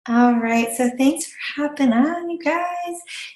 All right, so thanks for hopping on, you guys.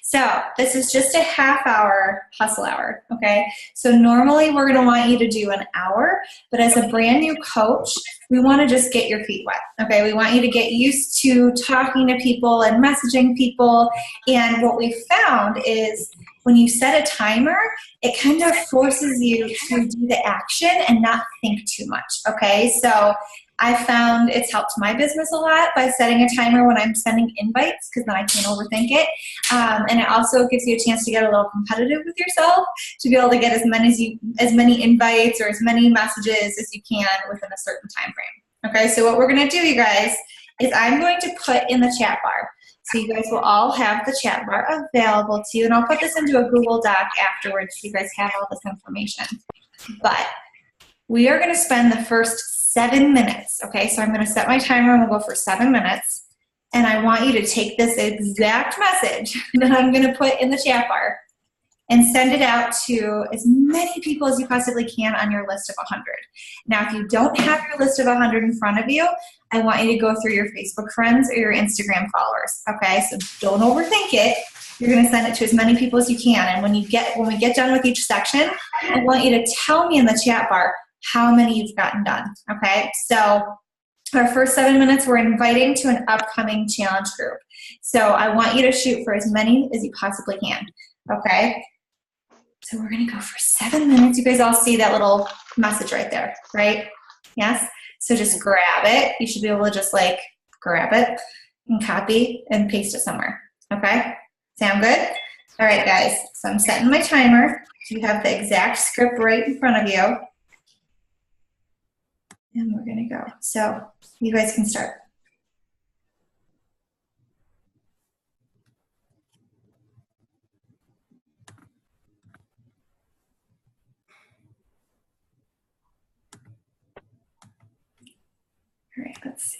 So this is just a half hour hustle hour, okay? So normally we're gonna want you to do an hour, but as a brand new coach, we wanna just get your feet wet, okay? We want you to get used to talking to people and messaging people. And what we found is when you set a timer, it kind of forces you to do the action and not think too much, okay? So I found it's helped my business a lot by setting a timer when I'm sending invites because then I can't overthink it. And it also gives you a chance to get a little competitive with yourself to be able to get as many invites or as many messages as you can within a certain time frame. Okay, so what we're going to do, you guys, is I'm going to put in the chat bar. So you guys will all have the chat bar available to you, and I'll put this into a Google Doc afterwards so you guys have all this information. But we are going to spend the first 7 minutes, okay? So I'm going to set my timer and we'll go for 7 minutes. And I want you to take this exact message that I'm going to put in the chat bar and send it out to as many people as you possibly can on your list of 100. Now, if you don't have your list of 100 in front of you, I want you to go through your Facebook friends or your Instagram followers, okay? So don't overthink it. You're going to send it to as many people as you can. And when we get done with each section, I want you to tell me in the chat bar how many you've gotten done, okay? So our first 7 minutes, we're inviting to an upcoming challenge group. So I want you to shoot for as many as you possibly can, okay? So we're gonna go for 7 minutes. You guys all see that little message right there, right? Yes? So just grab it. You should be able to just like grab it and copy and paste it somewhere, okay? Sound good? All right, guys, so I'm setting my timer. You have the exact script right in front of you. And we're gonna go. So you guys can start. All right, let's see.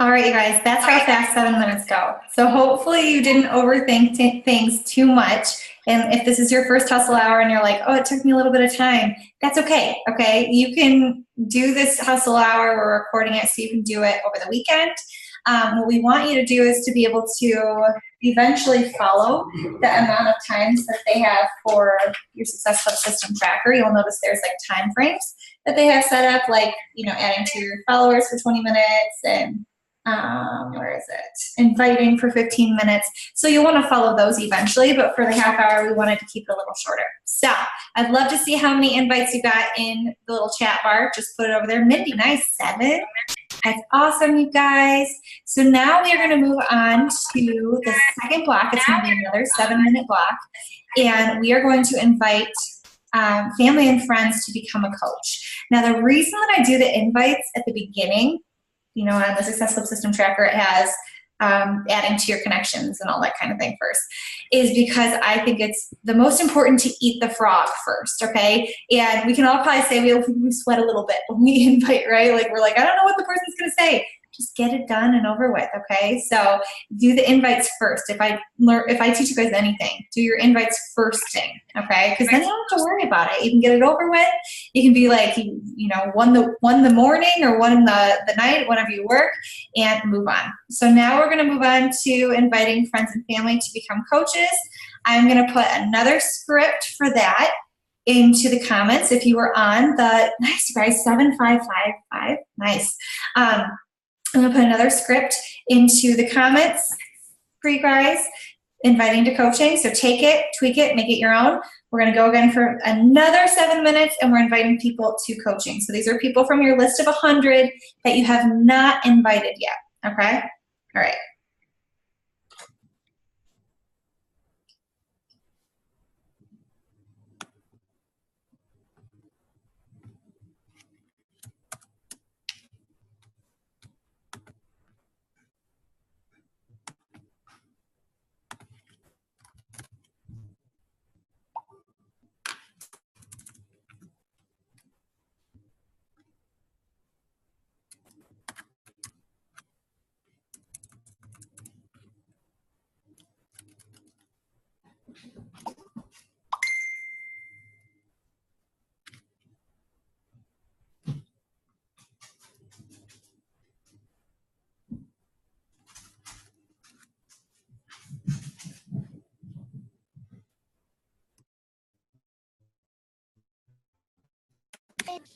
All right, you guys, that's how fast 7 minutes go. So hopefully you didn't overthink things too much. And if this is your first hustle hour and you're like, oh, it took me a little bit of time, that's okay, okay? You can do this hustle hour, we're recording it so you can do it over the weekend. What we want you to do is to be able to eventually follow the amount of times that they have for your Success Club system tracker. You'll notice there's like time frames that they have set up, like, you know, adding to your followers for 20 minutes and where is it? Inviting for 15 minutes. So you'll want to follow those eventually, but for the half hour, we wanted to keep it a little shorter. So I'd love to see how many invites you got in the little chat bar. Just put it over there. Mindy, nice, 7. That's awesome, you guys. So now we are going to move on to the second block. It's going to be another 7-minute block. And we are going to invite family and friends to become a coach. Now, the reason that I do the invites at the beginning, you know, on the Success Club system tracker, it has adding to your connections and all that kind of thing first, is because I think it's the most important to eat the frog first, okay? And we can all probably say we sweat a little bit when we invite, right? Like, we're like, I don't know what the person's gonna say. Just get it done and over with, okay? So do the invites first. If I teach you guys anything, do your invites first thing, okay? Because then you don't have to worry about it. You can get it over with. You can be like, you know, one the morning or one the night, whenever you work, and move on. So now we're going to move on to inviting friends and family to become coaches. I'm going to put another script for that into the comments. If you were on the, nice, you guys, 7555, nice. I'm going to put another script into the comments for you guys, inviting to coaching. So take it, tweak it, make it your own. We're going to go again for another 7 minutes, and we're inviting people to coaching. So these are people from your list of 100 that you have not invited yet, okay? All right.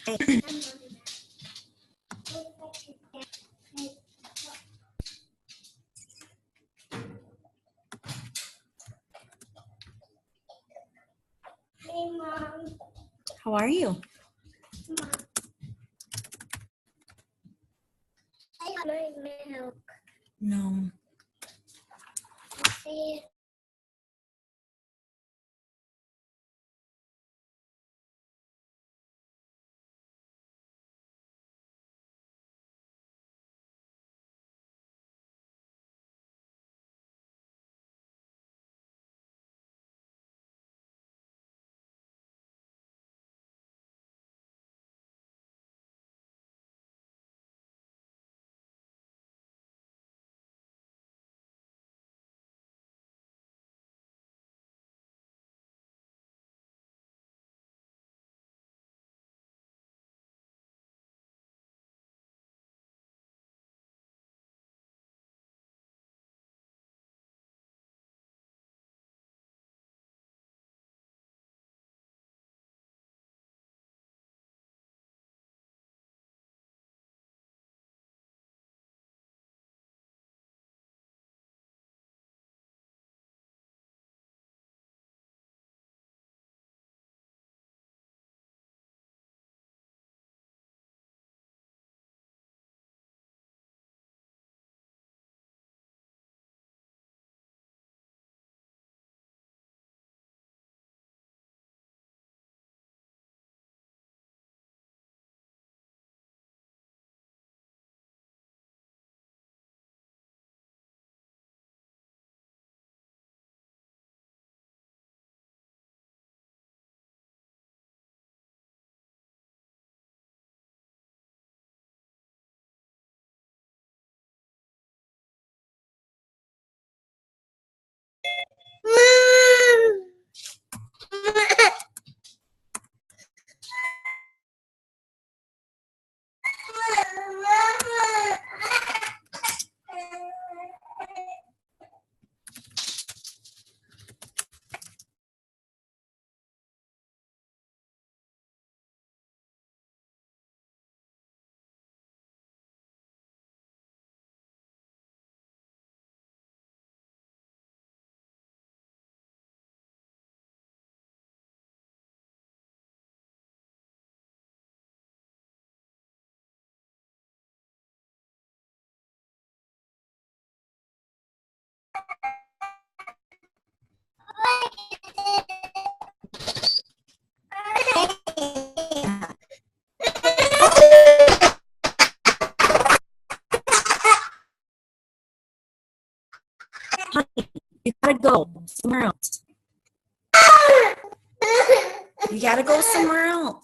Hey, Mom. How are you? Mom. I got my milk. No. See You gotta go somewhere else. You gotta go somewhere else.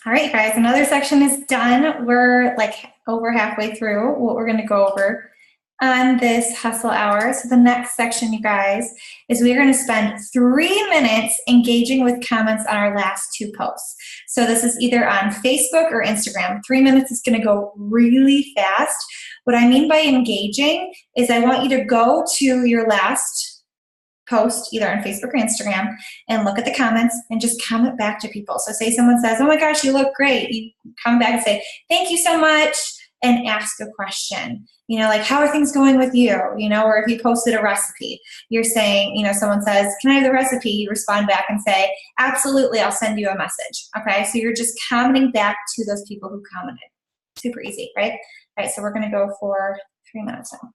All right, guys, another section is done. We're like over halfway through what we're gonna go over on this hustle hour. So the next section, you guys, is we're gonna spend 3 minutes engaging with comments on our last 2 posts. So this is either on Facebook or Instagram. 3 minutes is gonna go really fast. What I mean by engaging is I want you to go to your last post either on Facebook or Instagram and look at the comments and just comment back to people. So say someone says, oh my gosh, you look great. You come back and say, thank you so much, and ask a question. You know, like, how are things going with you? You know, or if you posted a recipe, you're saying, you know, someone says, can I have the recipe? You respond back and say, absolutely, I'll send you a message. Okay, so you're just commenting back to those people who commented. Super easy, right? All right, so we're gonna go for 3 minutes now.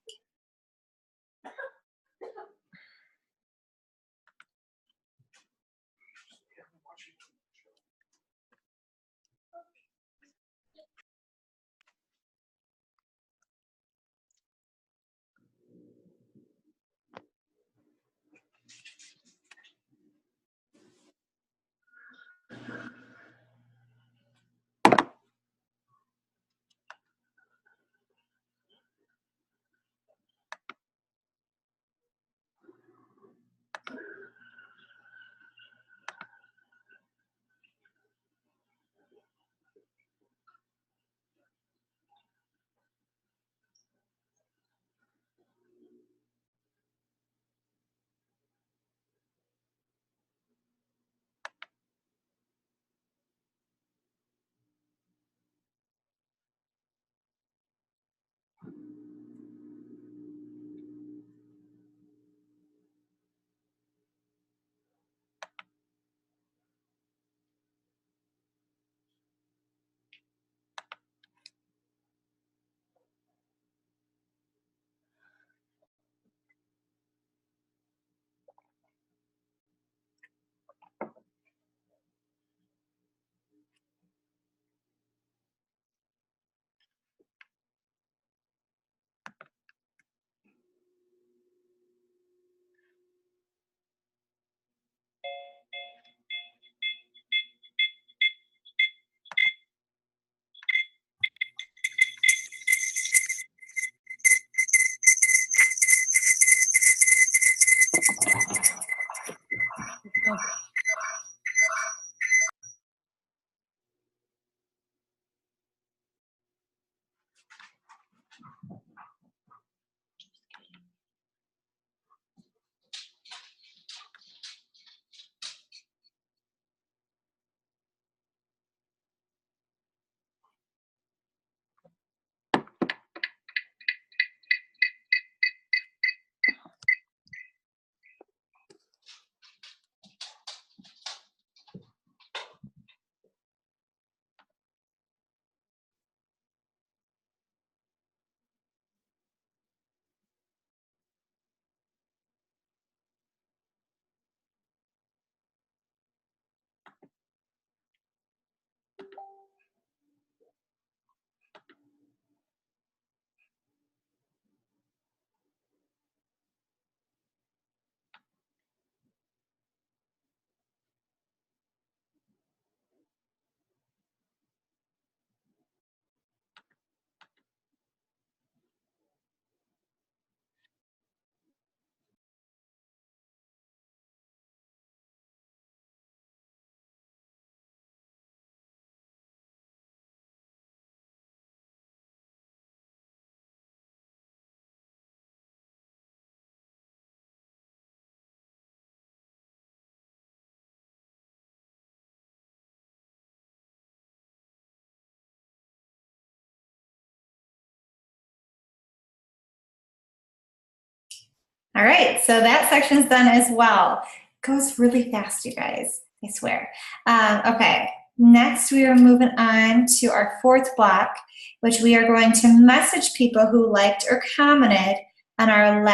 All right, so that section's done as well. It goes really fast, you guys, I swear. Okay, next we are moving on to our fourth block, which we are going to message people who liked or commented on our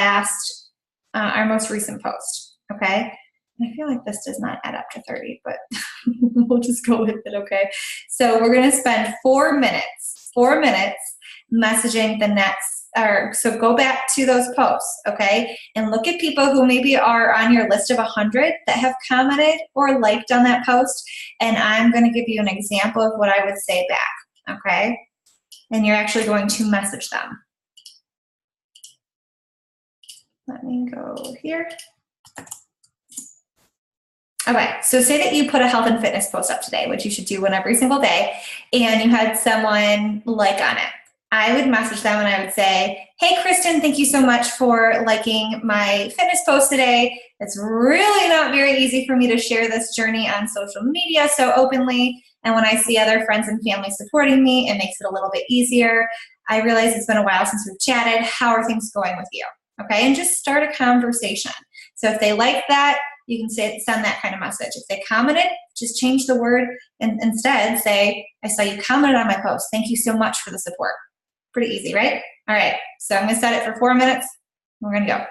our most recent post, okay? And I feel like this does not add up to 30, but we'll just go with it, okay? So we're gonna spend 4 minutes messaging the next, so go back to those posts, okay? And look at people who maybe are on your list of 100 that have commented or liked on that post, and I'm gonna give you an example of what I would say back, okay? And you're actually going to message them. Let me go here. Okay, so say that you put a health and fitness post up today, which you should do one every single day, and you had someone like on it. I would message them and I would say, hey, Kristen, thank you so much for liking my fitness post today. It's really not very easy for me to share this journey on social media so openly, and when I see other friends and family supporting me, it makes it a little bit easier. I realize it's been a while since we've chatted. How are things going with you? Okay, and just start a conversation. So if they like that, you can send that kind of message. If they commented, just change the word and instead say, I saw you commented on my post. Thank you so much for the support. Pretty easy, right? All right, so I'm gonna set it for 4 minutes. We're gonna go.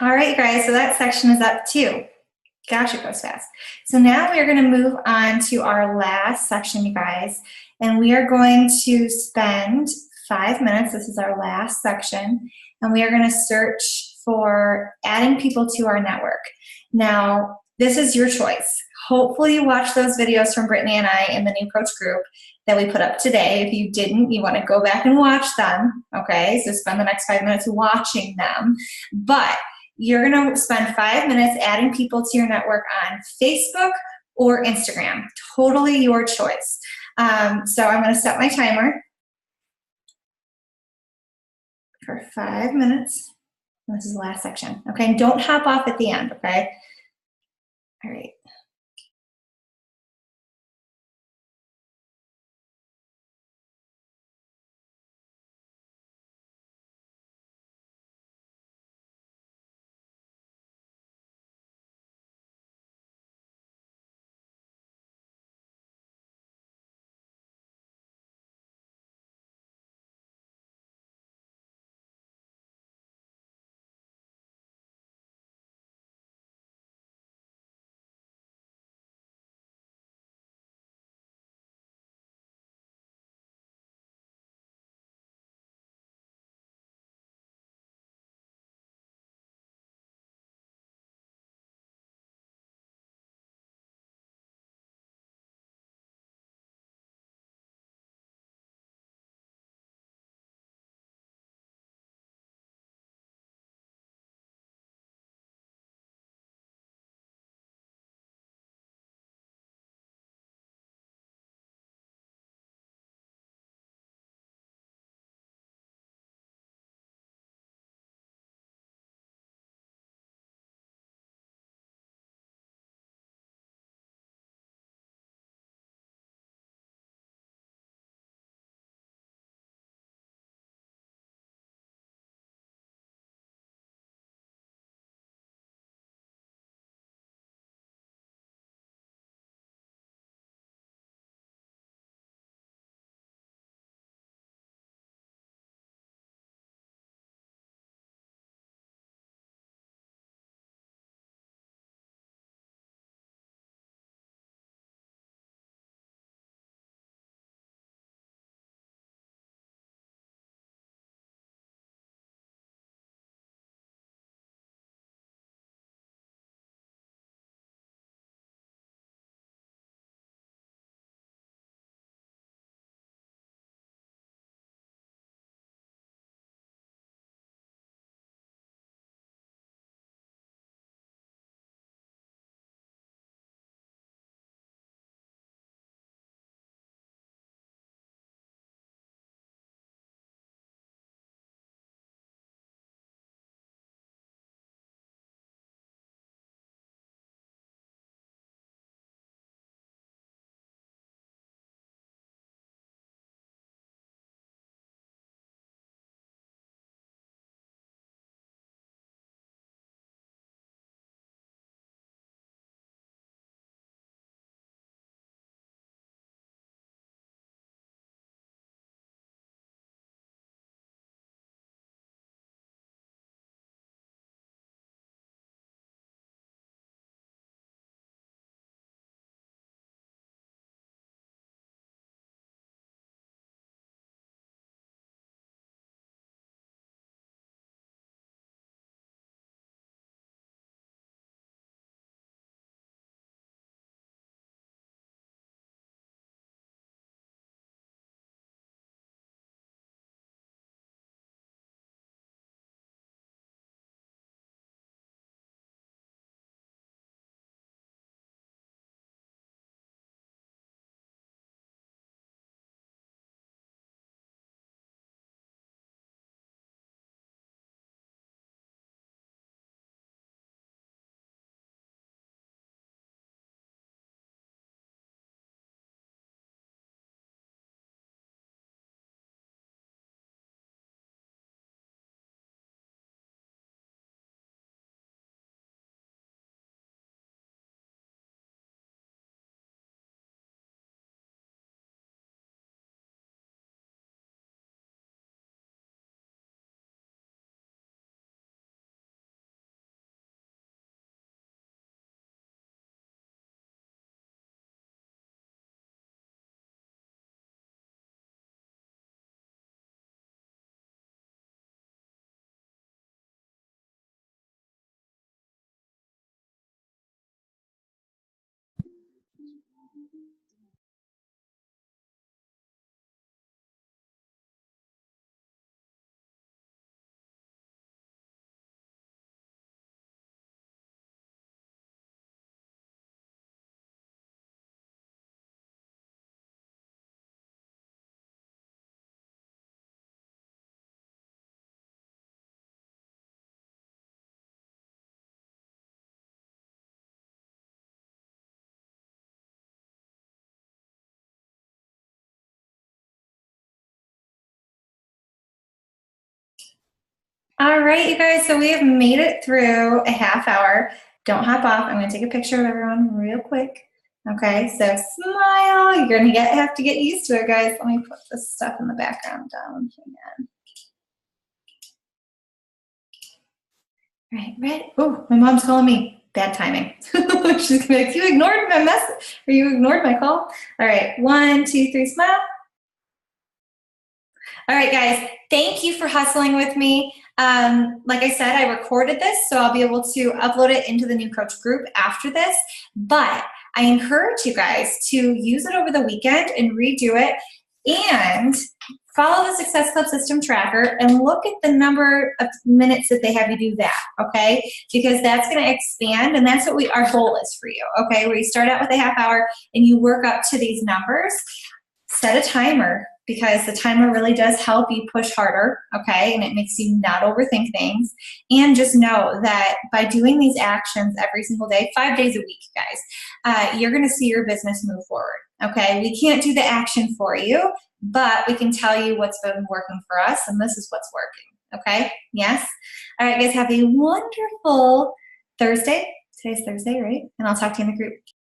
All right, you guys, so that section is up too. Gosh, it goes fast. So now we are going to move on to our last section, you guys, and we are going to spend 5 minutes. This is our last section, and we are going to search for adding people to our network. Now, this is your choice. Hopefully you watched those videos from Brittany and I in the New Coach group that we put up today. If you didn't, you want to go back and watch them, okay? So spend the next 5 minutes watching them. But you're going to spend 5 minutes adding people to your network on Facebook or Instagram. Totally your choice. So I'm going to set my timer for 5 minutes. This is the last section. Okay, and don't hop off at the end, okay? All right. All right, you guys, so we have made it through a half hour. Don't hop off. I'm going to take a picture of everyone real quick. Okay, so smile. You're going to have to get used to it, guys. Let me put this stuff in the background down again. All right, ready? Oh, my mom's calling me. Bad timing. She's going to be like, you ignored my message, or you ignored my call. All right, 1, 2, 3, smile. All right, guys, thank you for hustling with me. Like I said, I recorded this, so I'll be able to upload it into the New Coach group after this, but I encourage you guys to use it over the weekend and redo it and follow the Success Club System Tracker and look at the number of minutes that they have you do that, okay? Because that's going to expand, and that's what our goal is for you, okay? Where you start out with a half hour and you work up to these numbers. Set a timer, because the timer really does help you push harder, okay? And it makes you not overthink things. And just know that by doing these actions every single day, 5 days a week, guys, you're gonna see your business move forward, okay? We can't do the action for you, but we can tell you what's been working for us, and this is what's working, okay? Yes? All right, guys, have a wonderful Thursday. Today's Thursday, right? And I'll talk to you in the group.